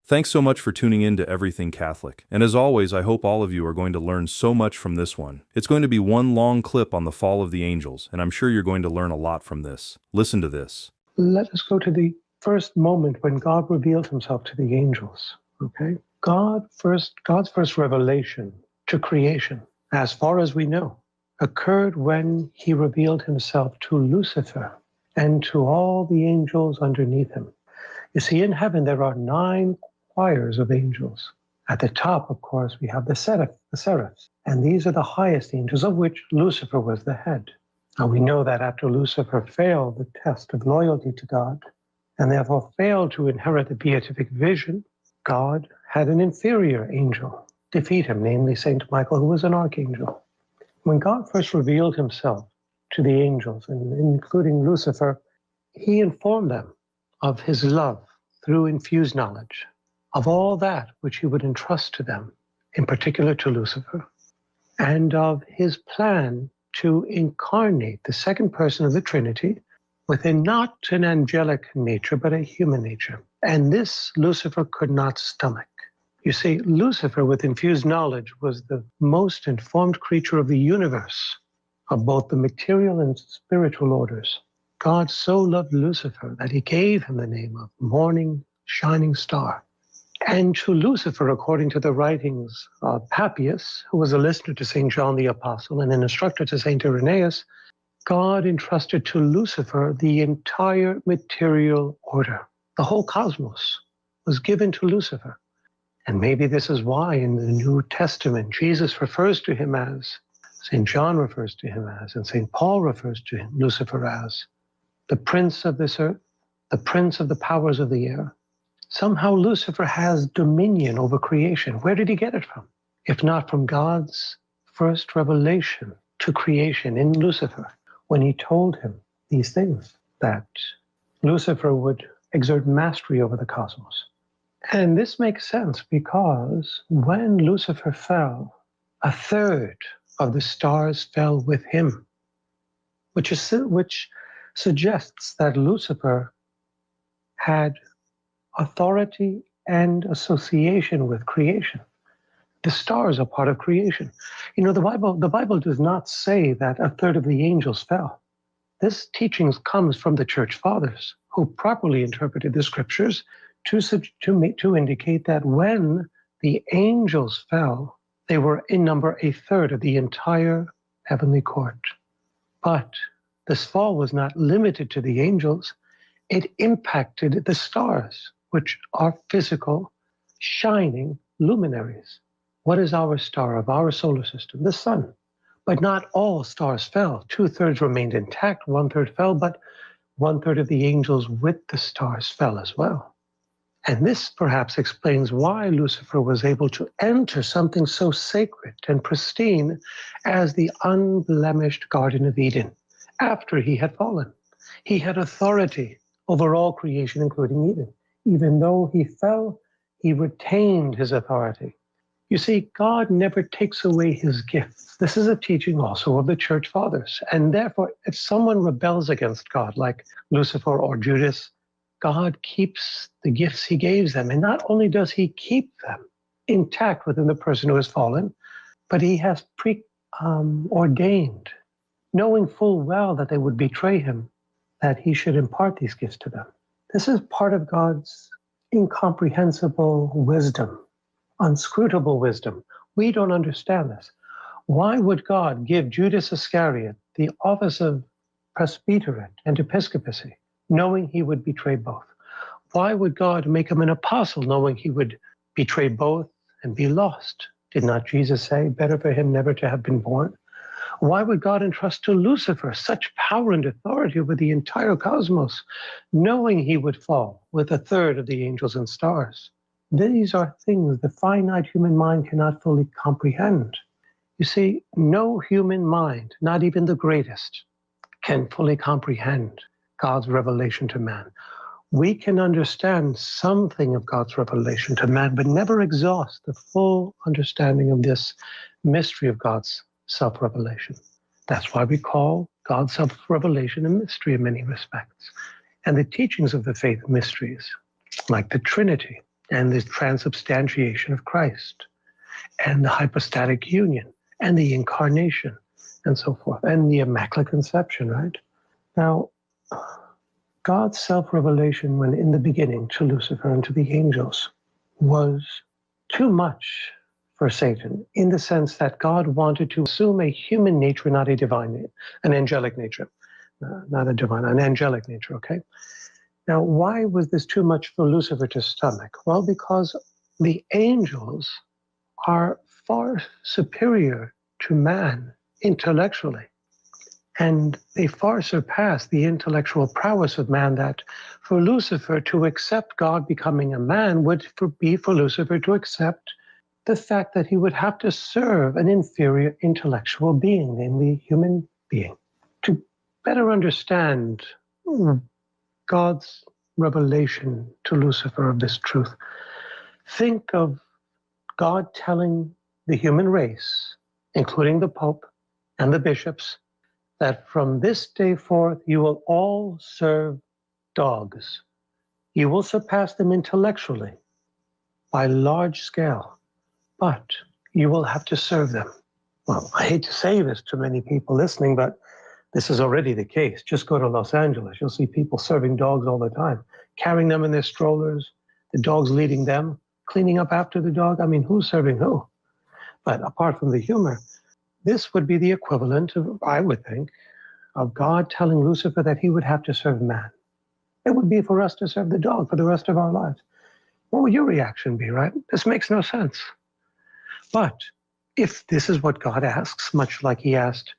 Thanks so much for tuning in to Everything Catholic. And as always, I hope all of you are going to learn so much from this one. It's going to be one long clip on the fall of the angels, and I'm sure you're going to learn a lot from this. Listen to this. Let us go to the first moment when God revealed himself to the angels, okay? God's first revelation to creation, as far as we know, occurred when he revealed himself to Lucifer and to all the angels underneath him. You see, in heaven, there are 9 choirs of angels. At the top, of course, we have the seraphs, and these are the highest angels, of which Lucifer was the head. Now, we know that after Lucifer failed the test of loyalty to God, and therefore failed to inherit the beatific vision, God had an inferior angel defeat him, namely Saint Michael, who was an archangel. When God first revealed himself to the angels, and including Lucifer, he informed them of his love through infused knowledge, of all that which he would entrust to them, in particular to Lucifer, and of his plan to incarnate the second person of the Trinity within not an angelic nature, but a human nature. And this Lucifer could not stomach. You see, Lucifer, with infused knowledge, was the most informed creature of the universe, of both the material and spiritual orders. God so loved Lucifer that he gave him the name of morning shining star. And to Lucifer, according to the writings of Papias, who was a listener to St. John the Apostle and an instructor to St. Irenaeus, God entrusted to Lucifer the entire material order. The whole cosmos was given to Lucifer. And maybe this is why in the New Testament, Jesus refers to him as, St. John refers to him as, and St. Paul refers to him, Lucifer as, the prince of this earth, the prince of the powers of the air. Somehow Lucifer has dominion over creation. Where did he get it from? If not from God's first revelation to creation in Lucifer, when he told him these things, that Lucifer would exert mastery over the cosmos. And this makes sense because when Lucifer fell, 1/3 of the stars fell with him, which suggests that Lucifer had authority and association with creation. The stars are part of creation. You know, the Bible does not say that 1/3 of the angels fell. This teaching comes from the church fathers, who properly interpreted the scriptures to indicate that when the angels fell, they were in number 1/3 of the entire heavenly court. But this fall was not limited to the angels. It impacted the stars, which are physical, shining luminaries. What is our star of our solar system? The sun. But not all stars fell. 2/3 remained intact, 1/3 fell, but 1/3 of the angels with the stars fell as well. And this perhaps explains why Lucifer was able to enter something so sacred and pristine as the unblemished Garden of Eden after he had fallen. He had authority over all creation, including Eden. Even though he fell, he retained his authority. You see, God never takes away his gifts. This is a teaching also of the church fathers. And therefore, if someone rebels against God, like Lucifer or Judas, God keeps the gifts he gave them. And not only does he keep them intact within the person who has fallen, but he has ordained, knowing full well that they would betray him, that he should impart these gifts to them. This is part of God's incomprehensible wisdom, unscrutable wisdom. We don't understand this. Why would God give Judas Iscariot the office of presbyterate and episcopacy, knowing he would betray both? Why would God make him an apostle, knowing he would betray both and be lost? Did not Jesus say, better for him never to have been born? Why would God entrust to Lucifer such power and authority over the entire cosmos, knowing he would fall with 1/3 of the angels and stars? These are things the finite human mind cannot fully comprehend. You see, no human mind, not even the greatest, can fully comprehend God's revelation to man. We can understand something of God's revelation to man, but never exhaust the full understanding of this mystery of God's self-revelation. That's why we call God's self-revelation a mystery in many respects. And the teachings of the faith mysteries, like the Trinity, and the transubstantiation of Christ, and the hypostatic union, and the incarnation, and so forth, and the Immaculate Conception, right? Now, God's self-revelation when in the beginning to Lucifer and to the angels was too much for Satan, in the sense that God wanted to assume a human nature, not a divine, an angelic nature, not a divine, an angelic nature, okay? Now, why was this too much for Lucifer to stomach? Well, because the angels are far superior to man intellectually, and they far surpass the intellectual prowess of man, that for Lucifer to accept God becoming a man would be for Lucifer to accept the fact that he would have to serve an inferior intellectual being, namely human being. To better understand God's revelation to Lucifer of this truth, think of God telling the human race, including the Pope and the bishops, that from this day forth you will all serve dogs. You will surpass them intellectually by large scale, but you will have to serve them. Well, I hate to say this to many people listening, but this is already the case. Just go to Los Angeles. You'll see people serving dogs all the time, carrying them in their strollers, the dogs leading them, cleaning up after the dog. I mean, who's serving who? But apart from the humor, this would be the equivalent of, I would think, of God telling Lucifer that he would have to serve man. It would be for us to serve the dog for the rest of our lives. What would your reaction be, right? This makes no sense. But if this is what God asks, much like he asked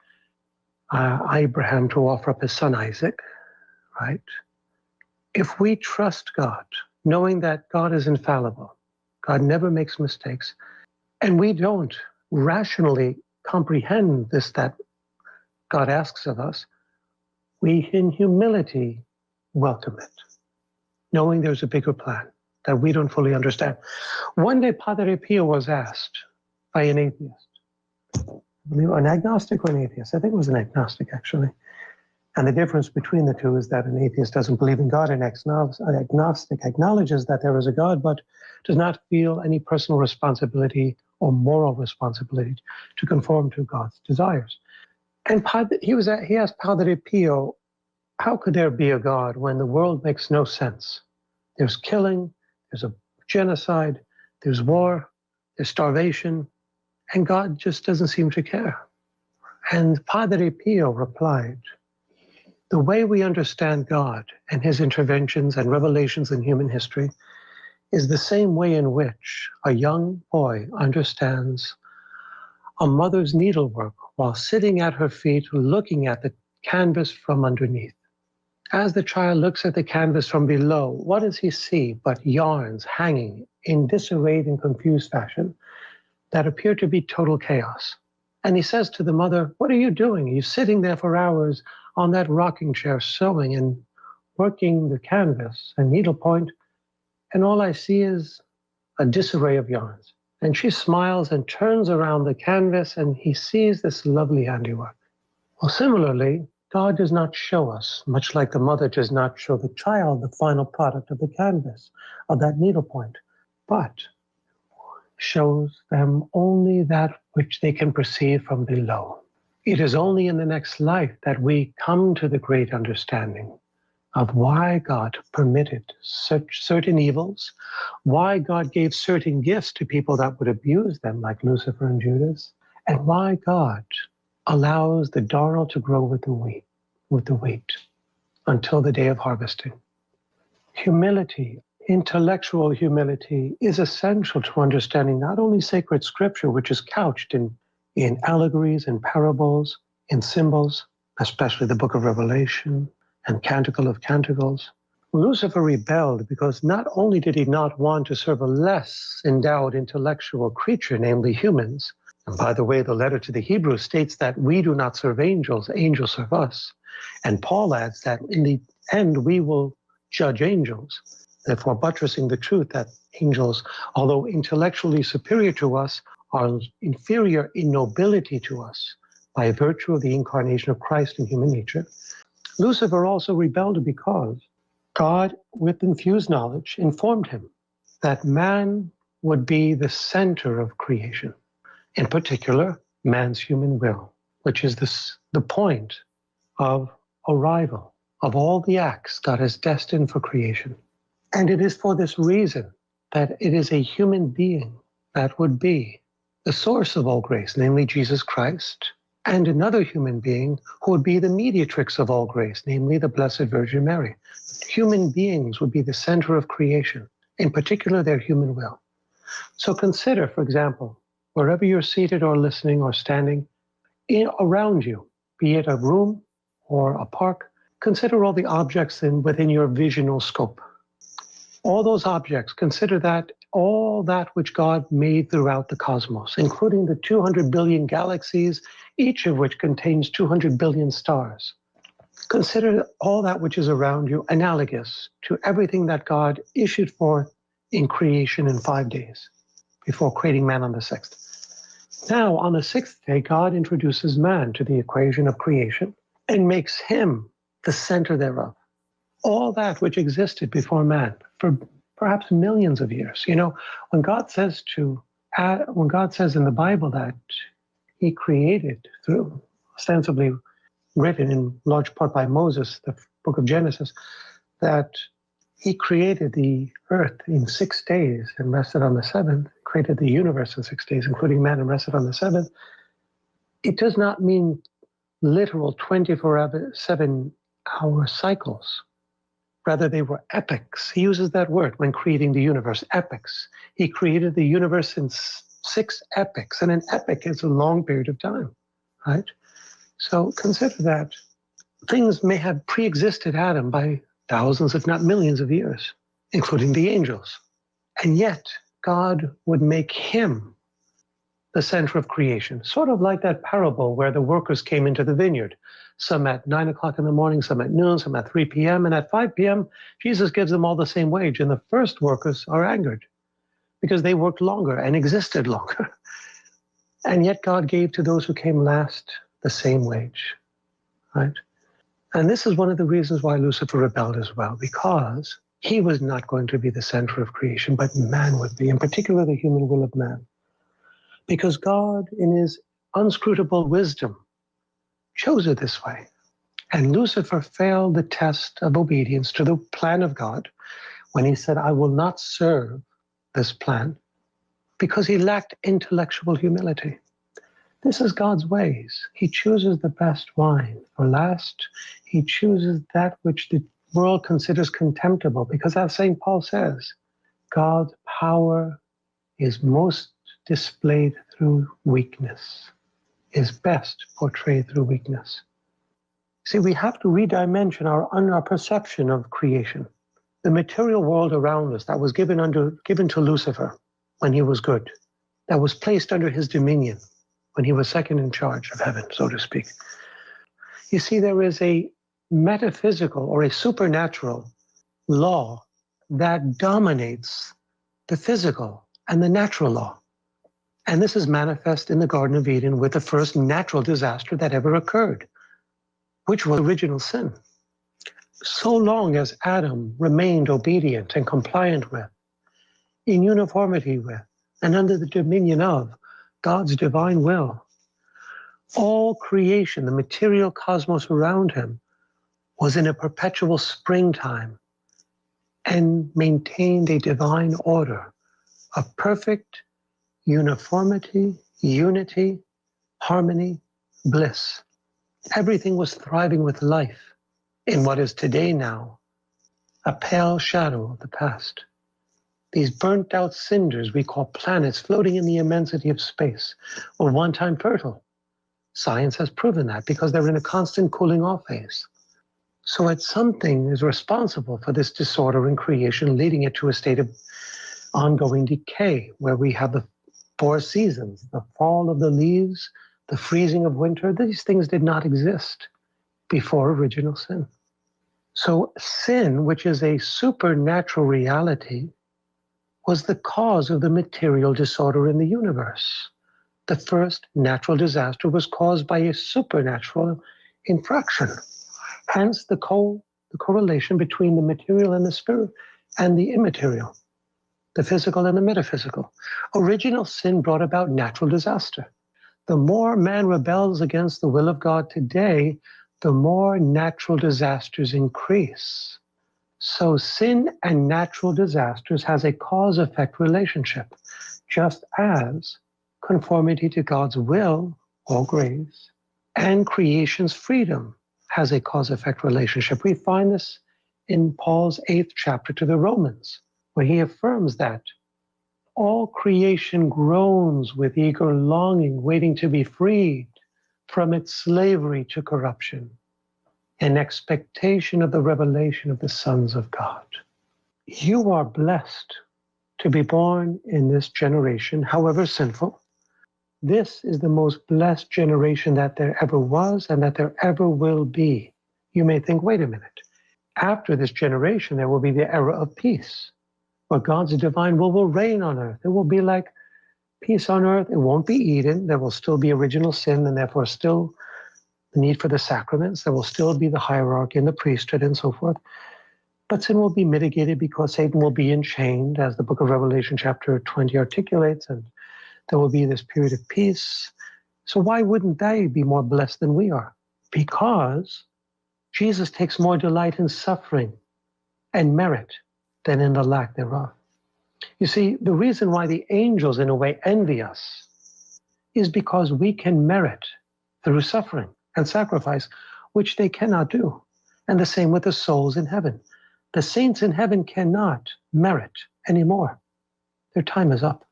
Abraham to offer up his son Isaac, right? If we trust God, knowing that God is infallible, God never makes mistakes, and we don't rationally comprehend this that God asks of us, we in humility welcome it, knowing there's a bigger plan that we don't fully understand. One day, Padre Pio was asked by an atheist, an agnostic or an atheist, I think it was an agnostic actually, and the difference between the two is that an atheist doesn't believe in God, and an agnostic acknowledges that there is a God, but does not feel any personal responsibility or moral responsibility to conform to God's desires. And he asked Padre Pio, how could there be a God when the world makes no sense? There's killing, there's a genocide, there's war, there's starvation, and God just doesn't seem to care. And Padre Pio replied, the way we understand God and his interventions and revelations in human history is the same way in which a young boy understands a mother's needlework while sitting at her feet looking at the canvas from underneath. As the child looks at the canvas from below, what does he see but yarns hanging in disarrayed and confused fashion that appear to be total chaos? And he says to the mother, what are you doing? You're sitting there for hours on that rocking chair sewing and working the canvas and needlepoint, and all I see is a disarray of yarns. And she smiles and turns around the canvas, and he sees this lovely handiwork. Well, similarly, God does not show us, much like the mother does not show the child the final product of the canvas, of that needlepoint, but shows them only that which they can perceive from below. It is only in the next life that we come to the great understanding of why God permitted certain evils, why God gave certain gifts to people that would abuse them, like Lucifer and Judas, and why God allows the darnel to grow with the wheat until the day of harvesting. Humility, intellectual humility, is essential to understanding not only sacred scripture, which is couched in allegories and parables, in symbols, especially the book of Revelation and Canticle of Canticles. Lucifer rebelled because not only did he not want to serve a less endowed intellectual creature, namely humans, and by the way, the letter to the Hebrews states that we do not serve angels, angels serve us. And Paul adds that in the end, we will judge angels, therefore buttressing the truth that angels, although intellectually superior to us, are inferior in nobility to us by virtue of the incarnation of Christ in human nature. Lucifer also rebelled because God, with infused knowledge, informed him that man would be the center of creation, in particular, man's human will, which is the point of arrival of all the acts God has destined for creation. And it is for this reason that it is a human being that would be the source of all grace, namely Jesus Christ, and another human being who would be the mediatrix of all grace, namely the Blessed Virgin Mary. Human beings would be the center of creation, in particular their human will. So consider, for example, wherever you're seated or listening or standing, around you, be it a room or a park, consider all the objects within your visional scope. All those objects, consider that all that which God made throughout the cosmos, including the 200 billion galaxies, each of which contains 200 billion stars. Consider all that which is around you analogous to everything that God issued forth in creation in 5 days before creating man on the sixth. Now, on the sixth day, God introduces man to the equation of creation and makes him the center thereof. All that which existed before man for perhaps millions of years. You know, when God says in the Bible that he created, through ostensibly written in large part by Moses, the book of Genesis, that he created the earth in 6 days and rested on the seventh, created the universe in 6 days, including man, and rested on the seventh. It does not mean literal 24/7-hour cycles. Rather, they were epochs. He uses that word when creating the universe, epochs. He created the universe in 6 epochs, and an epoch is a long period of time, right? So consider that things may have pre-existed Adam by thousands, if not millions of years, including the angels. And yet, God would make him the center of creation, sort of like that parable where the workers came into the vineyard, some at 9 o'clock in the morning, some at noon, some at 3 p.m., and at 5 p.m., Jesus gives them all the same wage, and the first workers are angered because they worked longer and existed longer. And yet God gave to those who came last the same wage, right? And this is one of the reasons why Lucifer rebelled as well, because he was not going to be the center of creation, but man would be, in particular the human will of man. Because God, in his unscrutable wisdom, chose it this way. And Lucifer failed the test of obedience to the plan of God when he said, I will not serve this plan, because he lacked intellectual humility. This is God's ways. He chooses the best wine for last. He chooses that which the world considers contemptible, because as St. Paul says, God's power is most displayed through weakness, is best portrayed through weakness. See, we have to redimension our perception of creation. The material world around us that was given to Lucifer when he was good, that was placed under his dominion when he was second in charge of heaven, so to speak. You see, there is a metaphysical or a supernatural law that dominates the physical and the natural law. And this is manifest in the Garden of Eden with the first natural disaster that ever occurred, which was original sin. So long as Adam remained obedient and compliant with, in uniformity with, and under the dominion of God's divine will, all creation, the material cosmos around him, was in a perpetual springtime and maintained a divine order of perfect uniformity, unity, harmony, bliss. Everything was thriving with life in what is today now a pale shadow of the past. These burnt out cinders we call planets floating in the immensity of space were one time fertile. Science has proven that because they're in a constant cooling off phase. So it's something is responsible for this disorder in creation, leading it to a state of ongoing decay, where we have the 4 seasons, the fall of the leaves, the freezing of winter. These things did not exist before original sin. So sin, which is a supernatural reality, was the cause of the material disorder in the universe. The first natural disaster was caused by a supernatural infraction. Hence the correlation between the material and the spirit and the immaterial. the physical and the metaphysical. Original sin brought about natural disaster. The more man rebels against the will of God today, the more natural disasters increase. So sin and natural disasters has a cause-effect relationship, just as conformity to God's will, or grace, and creation's freedom has a cause-effect relationship. We find this in Paul's 8th chapter to the Romans, where he affirms that all creation groans with eager longing, waiting to be freed from its slavery to corruption, in expectation of the revelation of the sons of God. You are blessed to be born in this generation, however sinful. This is the most blessed generation that there ever was and that there ever will be. You may think, wait a minute. After this generation, there will be the era of peace, where God's divine will reign on earth. It will be like peace on earth. It won't be Eden. There will still be original sin and therefore still the need for the sacraments. There will still be the hierarchy and the priesthood and so forth. But sin will be mitigated because Satan will be enchained, as the book of Revelation chapter 20 articulates, and there will be this period of peace. So why wouldn't they be more blessed than we are? Because Jesus takes more delight in suffering and merit than in the lack thereof. You see, the reason why the angels in a way envy us is because we can merit through suffering and sacrifice, which they cannot do. And the same with the souls in heaven. The saints in heaven cannot merit anymore. Their time is up.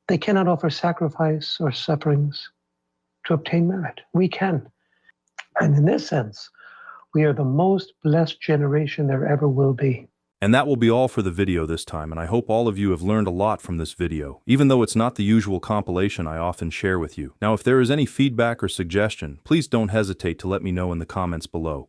They cannot offer sacrifice or sufferings to obtain merit. We can. And in this sense, we are the most blessed generation there ever will be. And that will be all for the video this time, and I hope all of you have learned a lot from this video, even though it's not the usual compilation I often share with you. Now, if there is any feedback or suggestion, please don't hesitate to let me know in the comments below.